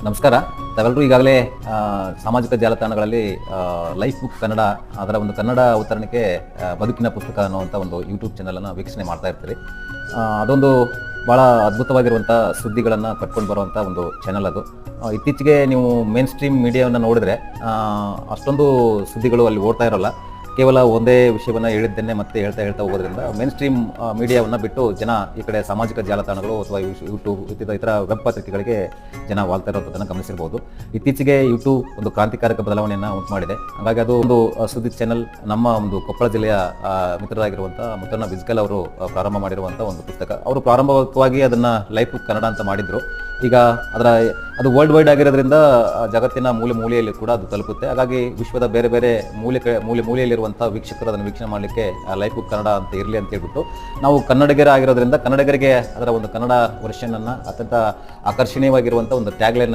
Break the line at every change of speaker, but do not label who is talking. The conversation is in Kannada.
ನಮಸ್ಕಾರ. ತಾವೆಲ್ಲರೂ ಈಗಾಗಲೇ ಸಾಮಾಜಿಕ ಜಾಲತಾಣಗಳಲ್ಲಿ ಲೈಫ್ ಬುಕ್ ಕನ್ನಡ ಅದರ ಒಂದು ಕನ್ನಡ ಅವತರಣಿಕೆ ಬದುಕಿನ ಪುಸ್ತಕ ಅನ್ನುವಂಥ ಒಂದು ಯೂಟ್ಯೂಬ್ ಚಾನಲನ್ನು ವೀಕ್ಷಣೆ ಮಾಡ್ತಾ ಇರ್ತೀರಿ. ಅದೊಂದು ಭಾಳ ಅದ್ಭುತವಾಗಿರುವಂಥ ಸುದ್ದಿಗಳನ್ನು ಕಟ್ಕೊಂಡು ಬರುವಂಥ ಒಂದು ಚಾನಲ್ ಅದು. ಇತ್ತೀಚೆಗೆ ನೀವು ಮೇನ್ ಸ್ಟ್ರೀಮ್ ಮೀಡಿಯಾವನ್ನು ನೋಡಿದ್ರೆ ಅಷ್ಟೊಂದು ಸುದ್ದಿಗಳು ಅಲ್ಲಿ ಓಡ್ತಾ ಇರೋಲ್ಲ. ಕೇವಲ ಒಂದೇ ವಿಷಯವನ್ನು ಹೇಳಿದ್ದನ್ನೇ ಮತ್ತೆ ಹೇಳ್ತಾ ಹೋಗೋದ್ರಿಂದ ಮೇನ್ ಸ್ಟ್ರೀಮ್ ಮೀಡಿಯಾವನ್ನು ಬಿಟ್ಟು ಜನ ಈ ಕಡೆ ಸಾಮಾಜಿಕ ಜಾಲತಾಣಗಳು ಅಥವಾ ಯೂಟ್ಯೂಬ್ ಇತರ ವೆಬ್ ಪತ್ರಿಕೆಗಳಿಗೆ ಜನ ವಾಲ್ತಾ ಇರೋದನ್ನು ಗಮನಿಸಿರ್ಬೋದು. ಇತ್ತೀಚೆಗೆ ಯೂಟ್ಯೂಬ್ ಒಂದು ಕ್ರಾಂತಿಕಾರಕ ಬದಲಾವಣೆಯನ್ನು ಉಂಟು ಮಾಡಿದೆ. ಹಾಗಾಗಿ ಅದು ಒಂದು ಸುದ್ದಿ ಚಾನಲ್ ನಮ್ಮ ಒಂದು ಕೊಪ್ಪಳ ಜಿಲ್ಲೆಯ ಮಿತ್ರರಾಗಿರುವಂಥ ಮುತ್ತಣ್ಣ ಬಿಜ್ಕಲ್ ಅವರು ಪ್ರಾರಂಭ ಮಾಡಿರುವಂಥ ಒಂದು ಪುಸ್ತಕ. ಅವರು ಪ್ರಾರಂಭವಾಗಿ ಅದನ್ನು ಲೈಫ್ ಬುಕ್ ಕನ್ನಡ ಅಂತ ಮಾಡಿದ್ರು. ಈಗ ಅದು ವರ್ಲ್ಡ್ ವೈಡ್ ಆಗಿರೋದ್ರಿಂದ ಜಗತ್ತಿನ ಮೂಲೆಯಲ್ಲಿ ಕೂಡ ಅದು ತಲುಪುತ್ತೆ. ಹಾಗಾಗಿ ವಿಶ್ವದ ಬೇರೆ ಬೇರೆ ಮೂಲೆಯಲ್ಲಿರುವಂಥ ವೀಕ್ಷಕರು ಅದನ್ನು ವೀಕ್ಷಣೆ ಮಾಡಲಿಕ್ಕೆ ಲೈಫ್ ಬುಕ್ ಕನ್ನಡ ಅಂತ ಇರಲಿ ಅಂತ ಹೇಳ್ಬಿಟ್ಟು ನಾವು ಕನ್ನಡಿಗರ ಆಗಿರೋದ್ರಿಂದ ಕನ್ನಡಿಗರಿಗೆ ಅದರ ಒಂದು ಕನ್ನಡ ವರ್ಷನ್ ಅನ್ನು ಅತ್ಯಂತ ಆಕರ್ಷಣೀಯವಾಗಿರುವಂಥ ಒಂದು ಟ್ಯಾಗ್ಲೈನ್